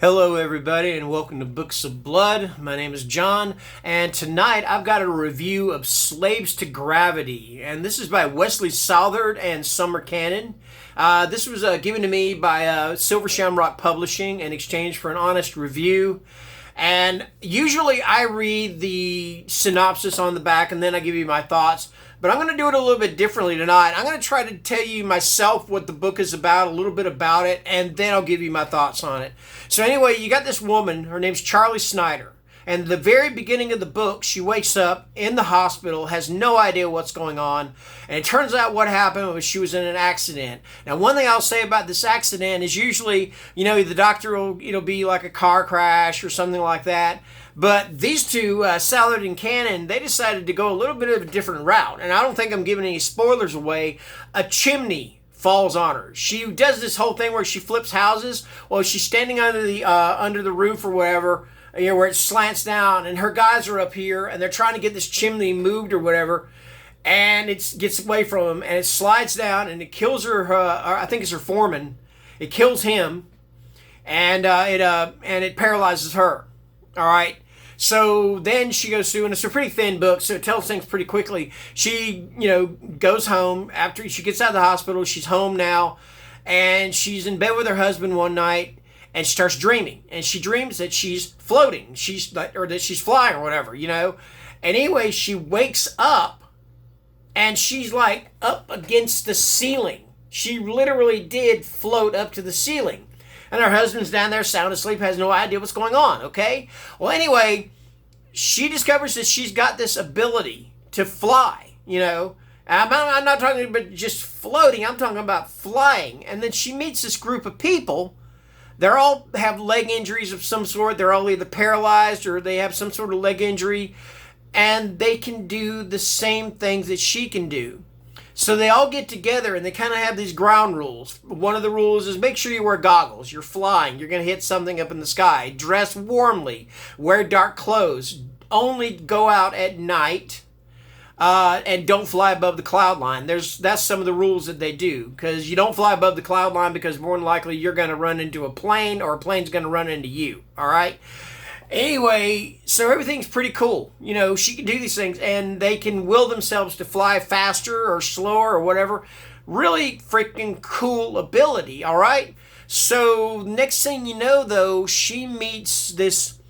Hello, everybody, and welcome to Books of Blood. My name is John, and tonight I've got a review of Slaves to Gravity, and this is by Wesley Southard and Summer Cannon. This was given to me by Silver Shamrock Publishing in exchange for an honest review. And usually I read the synopsis on the back and then I give you my thoughts. But I'm going to do it a little bit differently tonight. I'm going to try to tell you myself what the book is about, a little bit about it, and then I'll give you my thoughts on it. So anyway, you got this woman, her name's Charlie Snyder. And at the very beginning of the book, she wakes up in the hospital, has no idea what's going on. And it turns out what happened was she was in an accident. Now, one thing I'll say about this accident is usually, the doctor will, it'll be like a car crash or something like that. But these two, Southard and Cannon, they decided to go a little bit of a different route. And I don't think I'm giving any spoilers away. A chimney falls on her. She does this whole thing where she flips houses while she's standing under the roof or whatever, where it slants down, and her guys are up here, and they're trying to get this chimney moved or whatever, and it gets away from them, and it slides down, and it kills her. I think it's her foreman. It kills him, and it paralyzes her. All right. So then she goes through, and it's a pretty thin book, so it tells things pretty quickly. She, goes home after she gets out of the hospital. She's home now, and she's in bed with her husband one night, and she starts dreaming. And she dreams that she's floating, or that she's flying or whatever, And anyway, she wakes up, and she's like up against the ceiling. She literally did float up to the ceiling. And her husband's down there sound asleep, has no idea what's going on, okay? Well, anyway, she discovers that she's got this ability to fly, I'm not talking about just floating, I'm talking about flying. And then she meets this group of people. They all have leg injuries of some sort. They're all either paralyzed or they have some sort of leg injury. And they can do the same things that she can do. So they all get together and they kind of have these ground rules. One of the rules is make sure you wear goggles. You're flying. You're going to hit something up in the sky. Dress warmly. Wear dark clothes. Only go out at night. And don't fly above the cloud line. That's some of the rules that they do. Because you don't fly above the cloud line because more than likely you're going to run into a plane or a plane's going to run into you. All right? Anyway, so everything's pretty cool. She can do these things, and they can will themselves to fly faster or slower or whatever. Really freaking cool ability, all right? So next thing you know, though, she meets this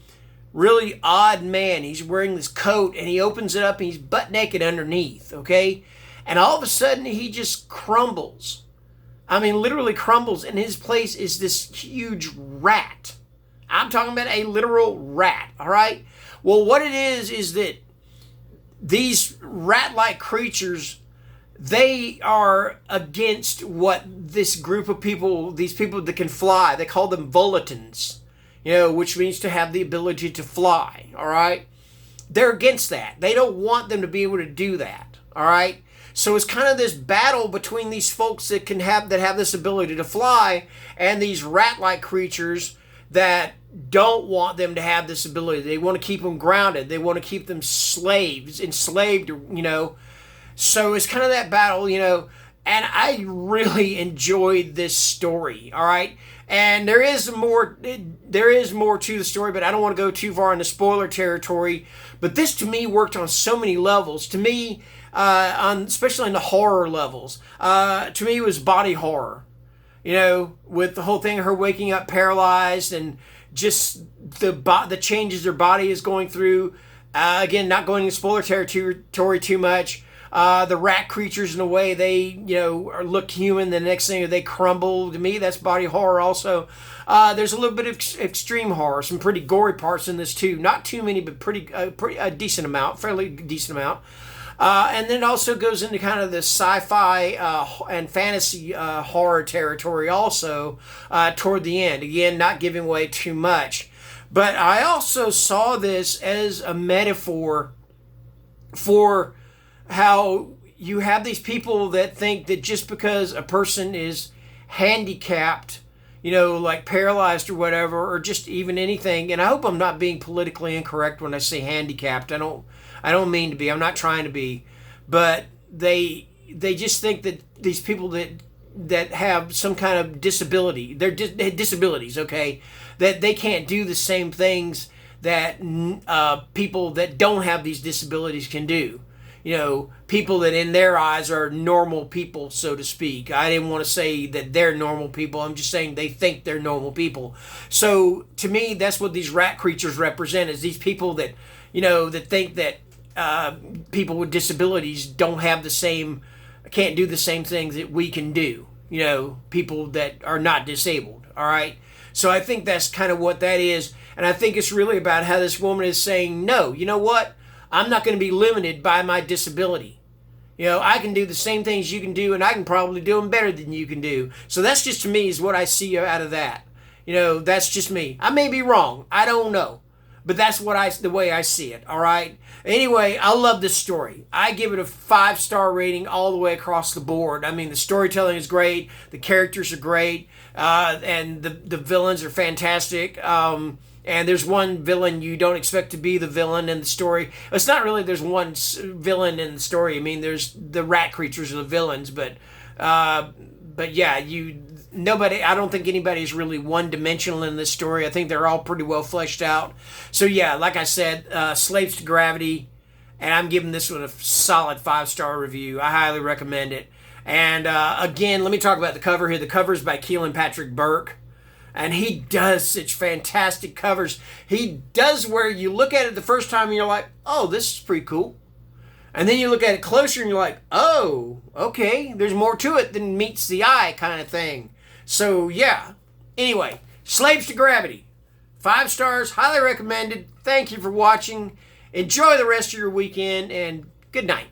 really odd man. He's wearing this coat, and he opens it up, and he's butt naked underneath, okay? And all of a sudden, he just crumbles. I mean, literally crumbles, and his place is this huge rat. I'm talking about a literal rat, all right? Well, what it is that these rat-like creatures, they are against what this group of people, these people that can fly, they call them volatons, which means to have the ability to fly, all right? They're against that. They don't want them to be able to do that, all right? So it's kind of this battle between these folks that have this ability to fly and these rat-like creatures that don't want them to have this ability. They want to keep them grounded. They want to keep them enslaved, So it's kind of that battle, And I really enjoyed this story, all right? And there is more to the story, but I don't want to go too far into spoiler territory. But this, to me, worked on so many levels. To me, especially on the horror levels, to me, it was body horror. With the whole thing, her waking up paralyzed and just the changes her body is going through. Again, not going into spoiler territory too much. The rat creatures, in a way, they, look human. The next thing, they crumble. To me, that's body horror also. There's a little bit of extreme horror, some pretty gory parts in this too. Not too many, but a decent amount, fairly decent amount. And then it also goes into kind of the sci-fi and fantasy horror territory also toward the end. Again, not giving away too much. But I also saw this as a metaphor for how you have these people that think that just because a person is handicapped, like paralyzed or whatever, or just even anything, and I hope I'm not being politically incorrect when I say handicapped. I don't mean to be. I'm not trying to be. But they just think that these people that that have some kind of disability. They're disabilities, okay? That they can't do the same things that people that don't have these disabilities can do. You know, people that in their eyes are normal people, so to speak. I didn't want to say that they're normal people. I'm just saying they think they're normal people. So to me, that's what these rat creatures represent, is these people that, you know, that think that people with disabilities don't have the same, can't do the same things that we can do. You know, people that are not disabled. All right. So I think that's kind of what that is. And I think it's really about how this woman is saying, no, you know what? I'm not going to be limited by my disability. You know, I can do the same things you can do, and I can probably do them better than you can do. So that's just, to me, is what I see out of that. You know, that's just me. I may be wrong. I don't know. But that's the way I see it, all right? Anyway, I love this story. I give it a 5-star rating all the way across the board. I mean, the storytelling is great. The characters are great. And the villains are fantastic. And there's one villain you don't expect to be the villain in the story. It's not really there's one villain in the story. I mean, there's the rat creatures are the villains, but yeah, nobody. I don't think anybody's really one-dimensional in this story. I think they're all pretty well fleshed out. So yeah, like I said, Slaves to Gravity, and I'm giving this one a solid 5-star review. I highly recommend it. And again, let me talk about the cover here. The cover is by Keelan Patrick Burke. And he does such fantastic covers. He does where you look at it the first time and you're like, oh, this is pretty cool. And then you look at it closer and you're like, oh, okay, there's more to it than meets the eye kind of thing. So, yeah. Anyway, Slaves to Gravity. 5 stars, highly recommended. Thank you for watching. Enjoy the rest of your weekend, and good night.